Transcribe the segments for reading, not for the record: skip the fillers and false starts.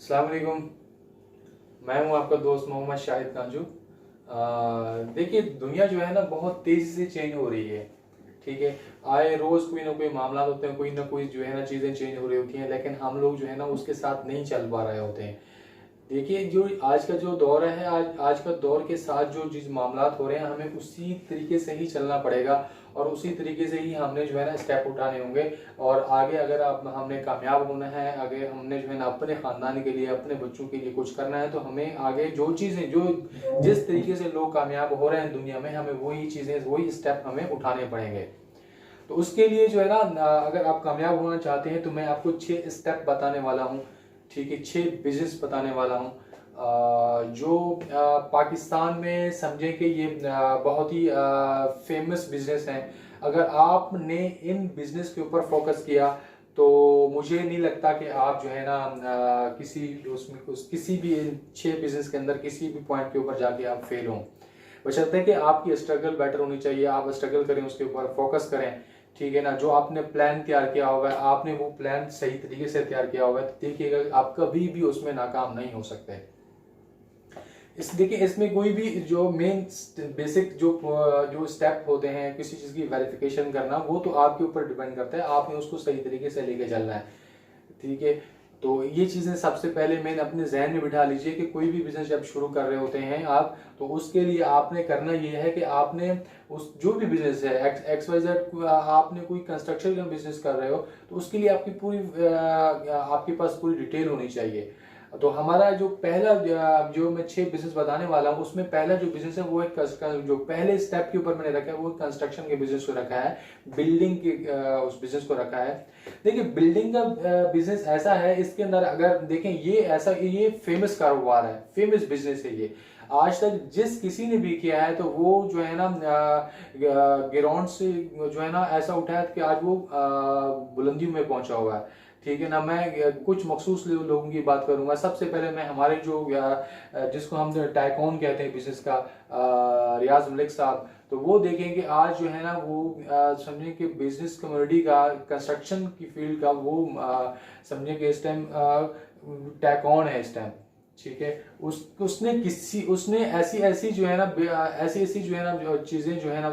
अस्सलाम वालेकुम। मैं हूं आपका दोस्त मोहम्मद शाहिद कांजू। देखिए, दुनिया जो है ना बहुत तेजी से चेंज हो रही है। ठीक है, आए रोज कोई ना कोई मामला होते हैं, कोई ना कोई जो है ना चीजें चेंज हो रही होती हैं, लेकिन हम लोग जो है ना उसके साथ नहीं चल पा रहे होते हैं। देखिए, जो आज का जो दौर है, आज का दौर के साथ जो जिस मामलात हो रहे हैं, हमें उसी तरीके से ही चलना पड़ेगा और उसी तरीके से ही हमने जो है ना स्टेप उठाने होंगे। और आगे अगर आप हमने कामयाब होना है, आगे हमने जो है ना अपने ख़ानदान के लिए, अपने बच्चों के लिए कुछ करना है, तो हमें आगे जो चीज़ें जो जिस तरीके से लोग कामयाब हो रहे हैं दुनिया में, हमें वही चीज़ें वही स्टेप हमें उठाने पड़ेंगे। तो उसके लिए जो है ना, अगर आप कामयाब होना चाहते हैं तो मैं आपको 6 स्टेप बताने वाला हूँ। ठीक है, 6 बिजनेस बताने वाला हूँ जो पाकिस्तान में समझें कि ये बहुत ही फेमस बिजनेस हैं। अगर आपने इन बिजनेस के ऊपर फोकस किया तो मुझे नहीं लगता कि आप जो है ना किसी भी इन 6 बिजनेस के अंदर किसी भी पॉइंट के ऊपर जाके आप फेल हों। बशर्ते है कि आपकी स्ट्रगल बेटर होनी चाहिए, आप स्ट्रगल करें, उसके ऊपर फोकस करें। ठीक है ना, जो आपने प्लान तैयार किया होगा, आपने वो प्लान सही तरीके से तैयार किया होगा, तो देखिएगा आप कभी भी उसमें नाकाम नहीं हो सकते। देखिए, इसमें कोई भी जो मेन बेसिक जो स्टेप होते हैं किसी चीज़ की वेरिफिकेशन करना, वो तो आपके ऊपर डिपेंड करता है, आपने उसको सही तरीके से लेके चलना है। ठीक है, तो ये चीज़ें सबसे पहले मैंने अपने जहन में बिठा लीजिए कि कोई भी बिजनेस जब शुरू कर रहे होते हैं आप, तो उसके लिए आपने करना ये है कि आपने उस जो भी बिजनेस है XYZ, आपने कोई कंस्ट्रक्शन का बिजनेस कर रहे हो, तो उसके लिए आपके पास पूरी डिटेल होनी चाहिए। तो हमारा जो पहला जो मैं 6 बिजनेस बताने वाला हूँ, उसमें पहला जो बिजनेस है वो जो पहले स्टेप के ऊपर मैंने रखा है वो कंस्ट्रक्शन के बिजनेस को रखा है, बिल्डिंग के उस बिजनेस को रखा है। देखिए, बिल्डिंग का बिजनेस ऐसा है, इसके अंदर अगर देखें ये फेमस कारोबार है, फेमस बिजनेस है ये। आज तक जिस किसी ने भी किया है तो वो जो है ना ग्राउंड से जो है ना ऐसा उठा है कि आज वो बुलंदियों में पहुंचा हुआ है। ठीक है ना, मैं कुछ मखसूस लोगों की बात करूंगा। सबसे पहले मैं हमारे जिसको हम टाइकॉन कहते हैं बिजनेस का, रियाज मलिक साहब, तो वो देखें कि आज जो है ना वो समझें कि बिजनेस कम्युनिटी का, कंस्ट्रक्शन की फील्ड का वो समझें कि इस टाइम टैक ऑन है इस टाइम। ठीक है, उसने ऐसी ऐसी जो है ना ऐसी ऐसी जो है ना चीज़ें जो है ना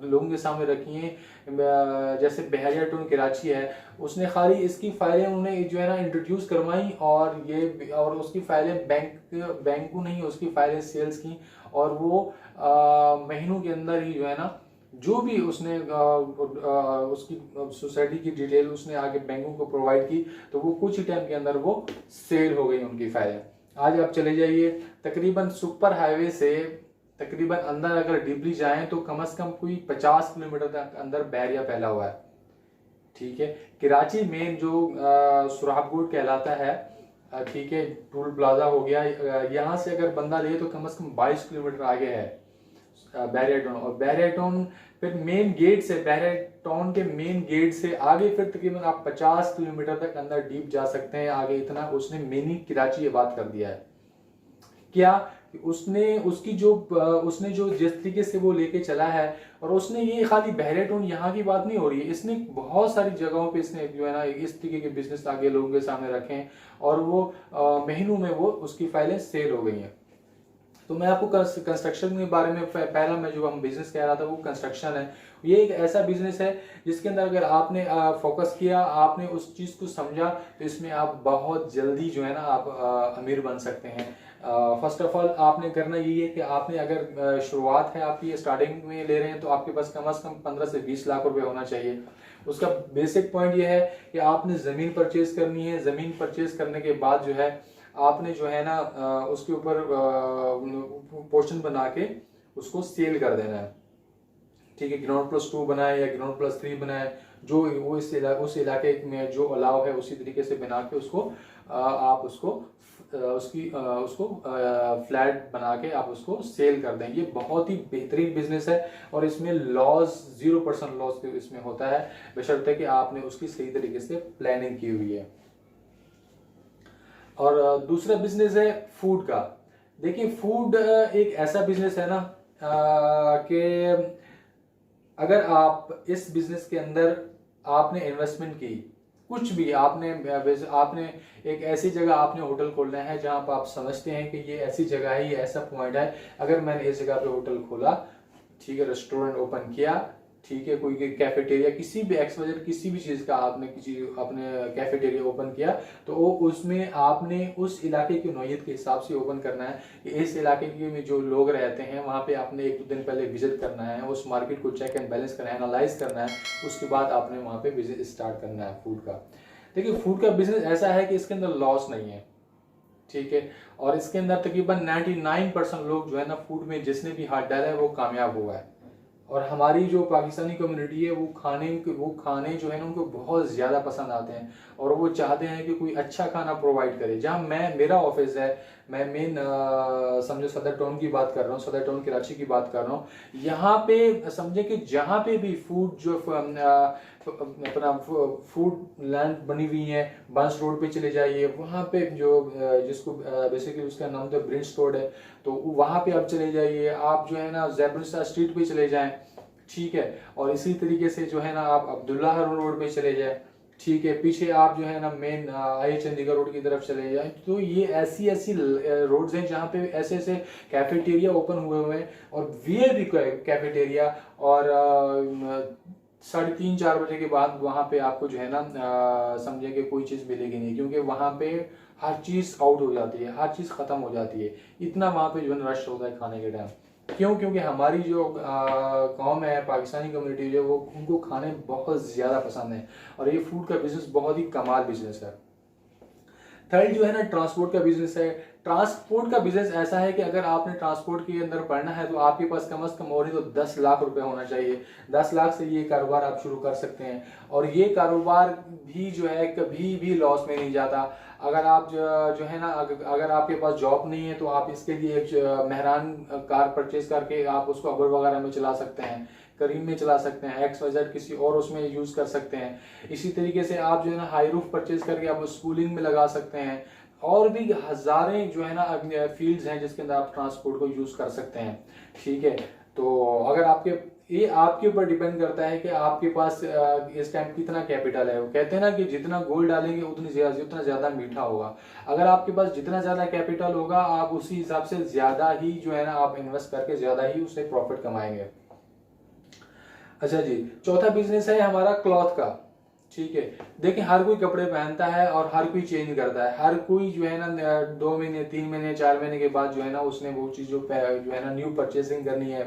लोगों के सामने रखी हैं। जैसे बहरिया टून कराची है, उसने खाली इसकी फाइलें उन्हें जो है ना इंट्रोड्यूस करवाई, और उसकी फाइलें बैंक को नहीं, उसकी फाइलें सेल्स की। और वो महीनों के अंदर ही जो है ना जो भी उसने उसकी सोसाइटी की डिटेल उसने आगे बैंकों को प्रोवाइड की, तो वो कुछ ही टाइम के अंदर वो सेल हो गई उनकी फाइलें। आज आप चले जाइए तकरीबन सुपर हाईवे से तकरीबन अंदर अगर डीपली जाएं तो कम से कम कोई 50 किलोमीटर तक अंदर बैरिया फैला हुआ है। ठीक है, कराची में जो सुराबगुड कहलाता है, ठीक है, टूल प्लाजा हो गया, यहाँ से अगर बंदा ले तो कम से कम 22 किलोमीटर आगे है बैरिया टाउन। और बैरिया टाउन फिर मेन गेट से, बैरिया टाउन के मेन गेट से आगे फिर तकरीबन आप 50 किलोमीटर तक अंदर डीप जा सकते हैं। आगे इतना उसने मिनी कराची ये बात कर दिया है। क्या उसने जो जिस तरीके से वो लेके चला है, और उसने ये खाली बहरे टोन यहाँ की बात नहीं हो रही है, इसने बहुत सारी जगहों पे इसने जो है ना इस तरीके के बिजनेस आगे लोगों के सामने रखे हैं, और वो महीनों में वो उसकी फाइलें सेल हो गई हैं। तो मैं आपको कंस्ट्रक्शन के बारे में पहला मैं जो हम बिजनेस कह रहा था वो कंस्ट्रक्शन है। ये एक ऐसा बिजनेस है जिसके अंदर अगर आपने फोकस किया, आपने उस चीज़ को समझा, तो इसमें आप बहुत जल्दी जो है ना आप अमीर बन सकते हैं। फर्स्ट ऑफ ऑल आपने करना यही है कि आपने अगर शुरुआत है आपकी स्टार्टिंग में ले रहे हैं, तो आपके पास कम से कम 15 से 20 लाख रुपए होना चाहिए। उसका बेसिक पॉइंट ये है कि आपने ज़मीन परचेज करनी है। ज़मीन परचेज करने के बाद जो है आपने जो है ना उसके ऊपर पोर्शन बना के उसको सेल कर देना है। ठीक है, ग्राउंड+2 बनाए या ग्राउंड+3 बनाए, जो वो उस इलाके में जो अलाव है उसी तरीके से बना के उसको आप उसको फ्लैट बना के आप उसको सेल कर दें। ये बहुत ही बेहतरीन बिजनेस है, और इसमें लॉस 0% लॉस इसमें होता है, बशर्ते कि आपने उसकी सही तरीके से प्लानिंग की हुई है। और दूसरा बिजनेस है फूड का। देखिए, फूड एक ऐसा बिजनेस है ना कि अगर आप इस बिजनेस के अंदर आपने इन्वेस्टमेंट की, कुछ भी आपने आपने एक ऐसी जगह आपने होटल खोलना है जहां पर आप समझते हैं कि ये ऐसी जगह है, ये ऐसा पॉइंट है, अगर मैंने इस जगह पे होटल खोला, ठीक है, रेस्टोरेंट ओपन किया, ठीक है, कोई कैफेटेरिया, किसी भी एक्सवाइजेड किसी भी चीज का आपने किसी अपने कैफेटेरिया ओपन किया, तो वो उसमें आपने उस इलाके की नौइयत के हिसाब से ओपन करना है कि इस इलाके के में जो लोग रहते हैं वहाँ पे आपने 1-2 दिन पहले विजिट करना है, उस मार्केट को चेक एंड बैलेंस करना है, एनालाइज करना है, उसके बाद आपने वहाँ पे बिजनेस स्टार्ट करना है फूड का। देखिए फूड का बिजनेस ऐसा है कि इसके अंदर लॉस नहीं है, ठीक है, और इसके अंदर तकरीबन 99% लोग जो है ना फूड में जिसने भी हाथ डाला है वो कामयाब हुआ है। और हमारी जो पाकिस्तानी कम्युनिटी है वो खाने जो है ना उनको बहुत ज़्यादा पसंद आते हैं, और वो चाहते हैं कि कोई अच्छा खाना प्रोवाइड करे। जहाँ मेरा ऑफिस है, मैं मेन समझो सदर टाउन की बात कर रहा हूँ, सदर टाउन कराची की बात कर रहा हूँ। यहाँ पे समझे कि जहाँ पे भी फूड जो अपना फूड लैंड बनी हुई है, बंस रोड पे चले जाइए, वहाँ पे जो जिसको बेसिकली उसका नाम तो ब्रिंच रोड है, तो वहाँ पे आप चले जाइए, आप जो है ना जैबरुस्ता स्ट्रीट पे चले जाएं, ठीक है, और इसी तरीके से जो है ना आप अब्दुल्ला रोड पे चले जाएं, ठीक है, पीछे आप जो है ना मेन आई चंडीगढ़ रोड की तरफ चले जाएं। तो ये ऐसी ऐसी रोड्स हैं जहाँ पे ऐसे ऐसे कैफेटेरिया ओपन हुए हैं, और वीआईपी कैफेटेरिया, और 3:30-4 बजे के बाद वहाँ पे आपको जो है ना समझे कि कोई चीज़ मिलेगी नहीं, क्योंकि वहाँ पे हर चीज़ आउट हो जाती है, हर चीज़ ख़त्म हो जाती है, इतना वहाँ पे जो है रश होता है खाने के टाइम। क्यों? क्योंकि हमारी जो कौम है, पाकिस्तानी कम्युनिटी जो, वो उनको खाने बहुत ज़्यादा पसंद है, और ये फूड का बिजनेस बहुत ही कमाल बिजनेस है। थर्ड जो है ना ट्रांसपोर्ट का बिजनेस है। ट्रांसपोर्ट का बिजनेस ऐसा है कि अगर आपने ट्रांसपोर्ट के अंदर पढ़ना है तो आपके पास कम से कम और ही तो 10 लाख रुपए होना चाहिए। 10 लाख से ये कारोबार आप शुरू कर सकते हैं, और ये कारोबार भी जो है कभी भी लॉस में नहीं जाता। अगर आप जो है ना अगर आपके पास जॉब नहीं है तो आप इसके लिए एक मेहरान कार परचेज करके आप उसको अबर वगैरह में चला सकते हैं, करीम में चला सकते हैं, XYZ किसी और उसमें यूज कर सकते हैं। इसी तरीके से आप जो है ना हाई रूफ परचेज करके आप स्कूलिंग में लगा सकते हैं, और भी हजारें जो है ना फील्ड्स हैं जिसके अंदर आप ट्रांसपोर्ट को यूज कर सकते हैं, ठीक है। तो अगर ये आपके ऊपर डिपेंड करता है कि आपके पास इस टाइम कितना कैपिटल है। वो कहते हैं ना कि जितना गोल्ड डालेंगे उतना ज्यादा मीठा होगा। अगर आपके पास जितना ज्यादा कैपिटल होगा, आप उसी हिसाब से ज्यादा ही जो है ना आप इन्वेस्ट करके ज्यादा ही उससे प्रॉफिट कमाएंगे। अच्छा जी, चौथा बिजनेस है हमारा क्लॉथ का, ठीक है। देखिए हर कोई कपड़े पहनता है और हर कोई चेंज करता है, हर कोई जो है ना 2 महीने 3 महीने 4 महीने के बाद जो है ना उसने वो चीज जो है ना न्यू परचेसिंग करनी है,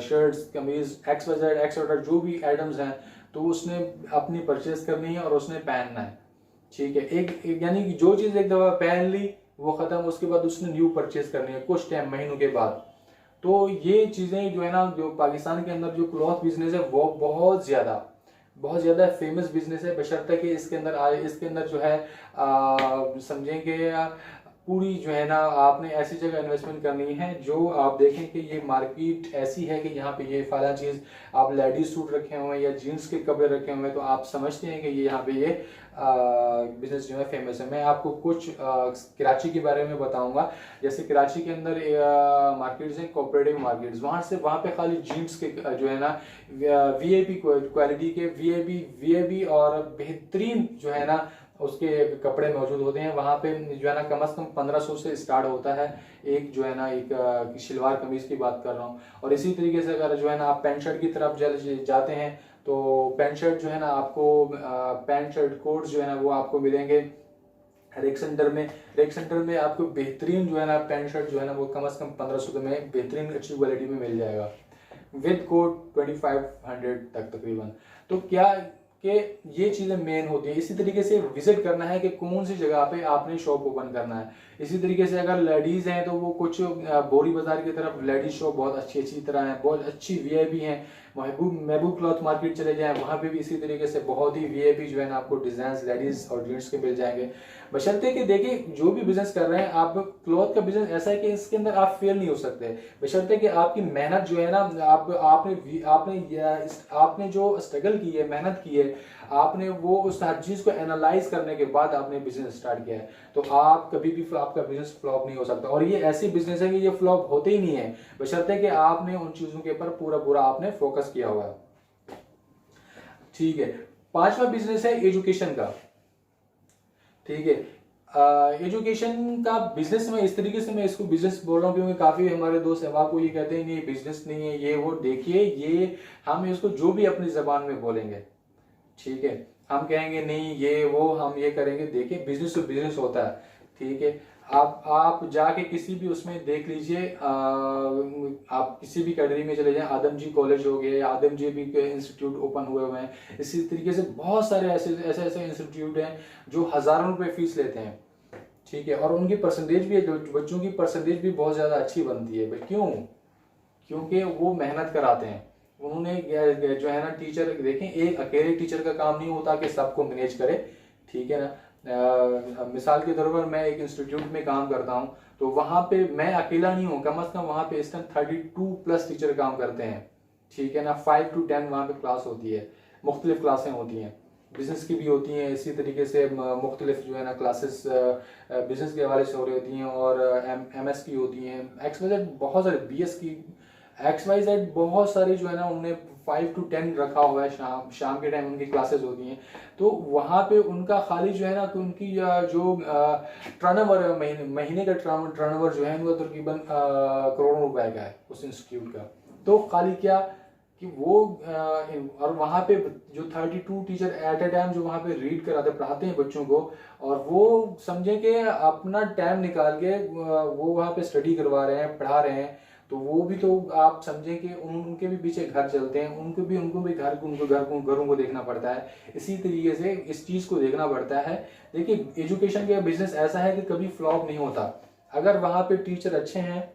शर्ट्स कमीज एक्सवाइजेड जो भी आइटम्स हैं, तो उसने अपनी परचेज करनी है और उसने पहनना है, ठीक है। एक यानी कि जो चीज एक दफा पहन ली वो खत्म, उसके बाद उसने न्यू परचेज करनी है कुछ टाइम महीनों के बाद। तो ये चीजें जो है ना जो पाकिस्तान के अंदर जो क्लॉथ बिजनेस है वो बहुत ज्यादा फेमस बिजनेस है, बशर्ते कि इसके अंदर जो है समझेंगे पूरी जो है ना आपने ऐसी जगह इन्वेस्टमेंट करनी है जो आप देखें कि ये मार्केट ऐसी है कि यहाँ पे ये फला चीज, आप लेडीज सूट रखे हुए हैं या जीन्स के कपड़े रखे हुए हैं, तो आप समझते हैं कि ये यहाँ पे ये बिजनेस जो है फेमस है। मैं आपको कुछ कराची के बारे में बताऊंगा। जैसे कराची के अंदर मार्केट्स हैं, कोऑपरेटिव मार्केट्स, वहाँ पे खाली जीन्स के जो है ना वीआईपी क्वालिटी के वीआईपी और बेहतरीन जो है ना उसके कपड़े मौजूद होते हैं। वहाँ पे जो है ना कम से कम 1500 से स्टार्ट होता है एक जो है ना एक शलवार कमीज की बात कर रहा हूँ। और इसी तरीके से अगर जो है ना आप पैंट शर्ट की तरफ जाते हैं तो पैंट शर्ट जो है ना आपको पैंट शर्ट कोट्स जो है ना वो आपको मिलेंगे रेक सेंटर में आपको बेहतरीन जो है ना पैंट शर्ट जो है ना वो कम से कम 1500 में बेहतरीन अच्छी क्वालिटी में मिल जाएगा, विद कोट 2500 तक तकरीबन। तो क्या कि ये चीजें मेन होती है। इसी तरीके से विजिट करना है कि कौन सी जगह पे आपने शॉप ओपन करना है। इसी तरीके से अगर लेडीज हैं तो वो कुछ बोरी बाजार की तरफ लेडीज शॉप बहुत अच्छी तरह है, बहुत अच्छी वीआईपी हैं। महबूब क्लॉथ मार्केट चले जाएं, वहां पे भी इसी तरीके से बहुत ही वीआईपी जो है ना आपको डिजाइन लेडीज और जेंट्स के मिल जाएंगे। बशर्ते कि देखिए जो भी बिजनेस कर रहे हैं आप, क्लॉथ का बिजनेस ऐसा है कि इसके अंदर आप फेल नहीं हो सकते, बशर्ते कि आपकी मेहनत जो है ना आपने जो स्ट्रगल की है, मेहनत की है, आपने वो उस हर चीज को एनालाइज करने के बाद आपने बिजनेस स्टार्ट किया है, तो आप कभी भी आपका बिजनेस फ्लॉप नहीं हो सकता। और ये ऐसी बिजनेस है कि ये फ्लॉप होते ही नहीं है, बशर्ते कि आपने उन चीजों के ऊपर पूरा आपने फोकस किया हुआ है, ठीक है। पांचवा बिजनेस है एजुकेशन का। ठीक है, एजुकेशन का बिजनेस में इस तरीके से मैं इसको बिजनेस बोल रहा हूँ क्योंकि काफी हमारे दोस्त अहबाब को ये कहते हैं नहीं बिजनेस नहीं है ये वो। देखिए ये हम इसको जो भी अपनी जबान में बोलेंगे, ठीक है, हम कहेंगे नहीं ये वो हम ये करेंगे। देखिए बिजनेस तो बिजनेस होता है, ठीक है। आप जाके किसी भी उसमें देख लीजिए, आप किसी भी कैटेगरी में चले जाएं, आदम जी कॉलेज हो गए, आदम जी भी के इंस्टीट्यूट ओपन हुए हुए हैं। इसी तरीके से बहुत सारे ऐसे ऐसे ऐसे इंस्टीट्यूट हैं जो हजारों रुपए फीस लेते हैं, ठीक है, और उनकी परसेंटेज भी, बच्चों की परसेंटेज भी बहुत ज़्यादा अच्छी बनती है। भाई क्यों? क्योंकि वो मेहनत कराते हैं। उन्होंने जो है ना टीचर, देखें एक अकेले टीचर का काम नहीं होता कि सबको मैनेज करे, ठीक है ना। मिसाल के तौर पर मैं एक इंस्टीट्यूट में काम करता हूँ तो वहाँ पे मैं अकेला नहीं हूँ, कम से कम वहाँ पे इस टाइम 32+ टीचर काम करते हैं, ठीक है ना। 5 to 10 वहाँ पे क्लास होती है, मुख्तलिफ क्लासें होती हैं, बिजनेस की भी होती हैं, इसी तरीके से मुख्तलिफ जो है ना क्लासेस बिजनेस के हवाले से हो रही होती हैं, और MS की होती हैं, XYZ बहुत सारे, BS की, XYZ बहुत सारी जो है ना उन्होंने 5 to 10 रखा हुआ है। शाम के टाइम उनकी क्लासेस होती हैं। तो वहाँ पे उनका खाली जो है ना, तो उनकी जो टर्नओवर महीने का टर्नओवर जो है वो तकरीबन करोड़ों रुपए का है उस इंस्टीट्यूट का। तो खाली क्या कि वो और वहाँ पे जो 32 टीचर एट ए टाइम जो वहाँ पे रीड कराते पढ़ाते हैं बच्चों को, और वो समझे कि अपना टाइम निकाल के वो वहाँ पे स्टडी करवा रहे हैं, पढ़ा रहे हैं। तो वो भी तो आप समझें कि उनके भी पीछे घर चलते हैं, उनको भी घरों को देखना पड़ता है। इसी तरीके से इस चीज़ को देखना पड़ता है। देखिए एजुकेशन का बिजनेस ऐसा है कि कभी फ्लॉप नहीं होता। अगर वहाँ पे टीचर अच्छे हैं,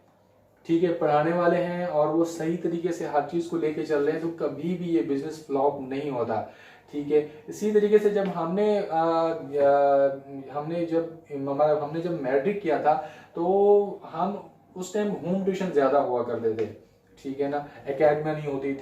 ठीक है, पढ़ाने वाले हैं, और वो सही तरीके से हर चीज़ को लेके चल रहे हैं, तो कभी भी ये बिजनेस फ्लॉप नहीं होता, ठीक है। इसी तरीके से जब हमने जब मैट्रिक किया था तो हम उस टाइम होम ट्यूशन ज़्यादा हुआ करते थे, ठीक है ना। एकेडमी नहीं होती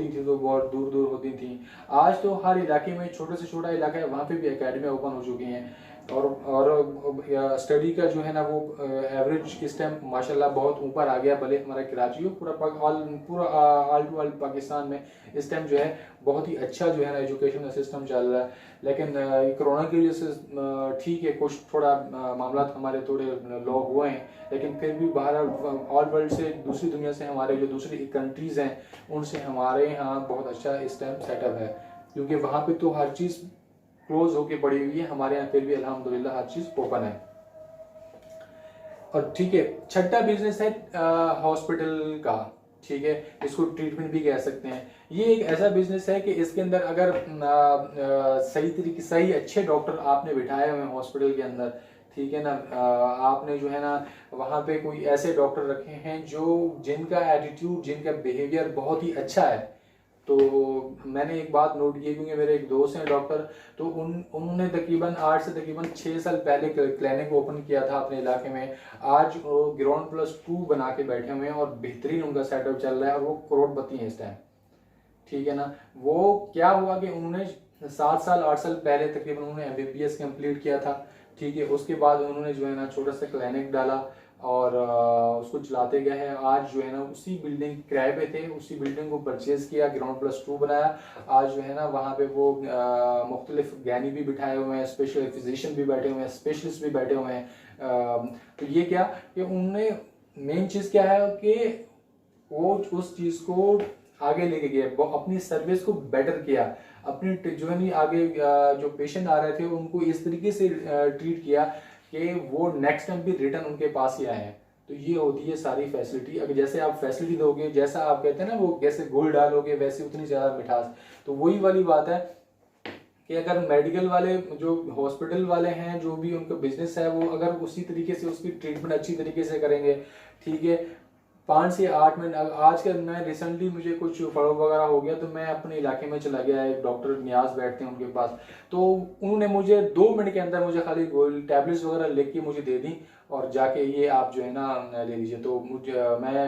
थी तो बहुत दूर दूर होती थी। आज तो हर इलाके में, छोटे से छोटा इलाका है वहाँ पे भी एकेडमी ओपन हो चुकी हैं, और स्टडी का जो है ना वो एवरेज इस टाइम माशाल्लाह बहुत ऊपर आ गया। भले हमारा कराची हो, पूरा ऑल टू ऑल पाकिस्तान में इस टाइम जो है बहुत ही अच्छा जो है ना एजुकेशन सिस्टम चल रहा है। लेकिन कोरोना की वजह से ठीक है, कुछ थोड़ा मामला हमारे थोड़े लो हुए हैं, लेकिन फिर भी बाहर ऑल वर्ल्ड से, दूसरी दुनिया से, हमारे जो दूसरी कंट्रीज हैं उनसे हमारे यहाँ बहुत अच्छा इस टाइम सेटअप है, क्योंकि वहाँ पे तो हर चीज़ क्लोज होके पड़ी हुई है। हमारे यहाँ फिर भी अल्हम्दुलिल्लाह हर चीज ओपन है। और ठीक है, छठा बिजनेस है हॉस्पिटल का, ठीक है, इसको ट्रीटमेंट भी कह सकते हैं। ये एक ऐसा बिजनेस है कि इसके अंदर अगर सही अच्छे डॉक्टर आपने बिठाए हुए हैं हॉस्पिटल के अंदर, ठीक है ना, आपने जो है ना वहाँ पे कोई ऐसे डॉक्टर रखे हैं जो जिनका एटीट्यूड, जिनका बिहेवियर बहुत ही अच्छा है। तो मैंने एक बात नोट की, क्योंकि मेरे एक दोस्त हैं डॉक्टर, तो उन्होंने तकरीबन 8 से तकरीबन 6 साल पहले क्लिनिक ओपन किया था अपने इलाके में। आज वो ग्राउंड+2 बना के बैठे हुए हैं और बेहतरीन उनका सेटअप चल रहा है, और वो करोड़पति हैं इस टाइम, ठीक है ना। वो क्या हुआ कि उन्होंने 7 साल 8 साल पहले तकरीबन उन्होंने MBBS कंप्लीट किया था, ठीक है। उसके बाद उन्होंने जो है ना छोटा सा क्लिनिक डाला और उसको चलाते गए हैं। आज जो है ना उसी बिल्डिंग किराए पे थे, उसी बिल्डिंग को परचेज किया, ग्राउंड+2 बनाया। आज जो है ना वहाँ पे वो मुख्तलिफ ज्ञानी भी बिठाए हुए हैं, स्पेशल फिजिशियन भी बैठे हुए हैं, स्पेशलिस्ट भी बैठे हुए हैं। तो ये क्या कि उन्होंने मेन चीज़ क्या है कि वो उस चीज़ को आगे लेके गए, अपनी सर्विस को बेटर किया, अपनी जो है नहीं आगे जो पेशेंट आ रहे थे उनको इस तरीके से ट्रीट किया कि वो नेक्स्ट टाइम भी रिटर्न उनके पास ही आए हैं। तो ये होती है सारी फैसिलिटी। अगर जैसे आप फैसिलिटी दोगे, जैसा आप कहते हैं ना वो जैसे घोल डालोगे वैसे उतनी ज़्यादा मिठास। तो वही वाली बात है कि अगर मेडिकल वाले, जो हॉस्पिटल वाले हैं, जो भी उनका बिजनेस है, वो अगर उसी तरीके से उसकी ट्रीटमेंट अच्छी तरीके से करेंगे, ठीक है, 5 से 8 मिनट। आज के मैं रिसेंटली मुझे कुछ फड़ो वगैरह हो गया तो मैं अपने इलाके में चला गया, एक डॉक्टर नियाज बैठते हैं उनके पास, तो उन्होंने मुझे 2 मिनट के अंदर मुझे खाली टैबलेट्स वगैरह लिख के मुझे दे दी और जाके ये आप जो है ना ले लीजिए। तो मैं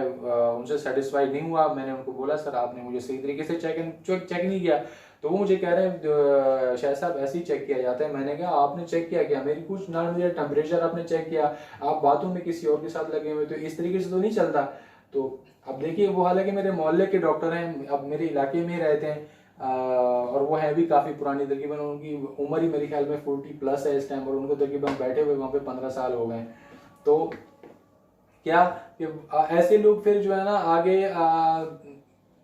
उनसे सेटिस्फाइड नहीं हुआ। मैंने उनको बोला सर आपने मुझे सही तरीके से चेक नहीं किया। तो वो मुझे कह रहे हैं शायद साहब ऐसे ही चेक किया जाता है। मैंने कहा आपने चेक किया क्या? मेरी कुछ ना, मेरा टेम्परेचर आपने चेक किया, आप बातों में किसी और के साथ लगे हुए, तो इस तरीके से तो नहीं चलता। तो अब देखिए वो हालांकि मेरे मोहल्ले के डॉक्टर हैं, अब मेरे इलाके में रहते हैं, और वो है भी काफ़ी पुरानी, तकरीबन उनकी उम्र ही मेरे ख्याल में 40+ है इस टाइम, और उनको तकरीबन बैठे हुए वहाँ पे 15 साल हो गए। तो क्या कि ऐसे लोग फिर जो है ना आगे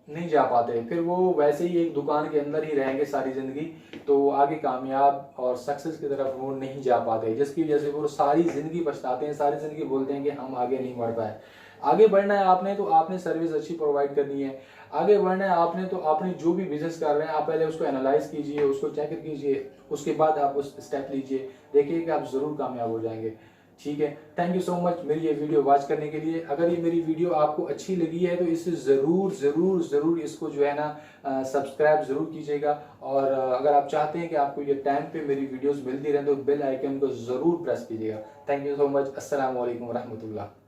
नहीं जा पाते, फिर वो वैसे ही एक दुकान के अंदर ही रहेंगे सारी जिंदगी, तो आगे कामयाब और सक्सेस की तरफ वो नहीं जा पाते, जिसकी वजह से वो सारी जिंदगी पछताते हैं, सारी जिंदगी बोलते हैं कि हम आगे नहीं बढ़ पाए। आगे बढ़ना है आपने तो आपने सर्विस अच्छी प्रोवाइड करनी है, आगे बढ़ना है आपने तो आपने जो भी बिजनेस कर रहे हैं आप पहले उसको एनालाइज कीजिए, उसको चेक कीजिए, उसके बाद आप उस स्टेप लीजिए, देखिए कि आप जरूर कामयाब हो जाएंगे। ठीक है, थैंक यू सो मच मेरी ये वीडियो वॉच करने के लिए। अगर ये मेरी वीडियो आपको अच्छी लगी है तो इसे ज़रूर ज़रूर ज़रूर इसको जो है ना सब्सक्राइब ज़रूर कीजिएगा, और अगर आप चाहते हैं कि आपको ये टाइम पे मेरी वीडियोस मिलती रहें तो बेल आइकन को ज़रूर प्रेस कीजिएगा। Thank you so much. अस्सलाम वालेकुम रहमतुल्लाह।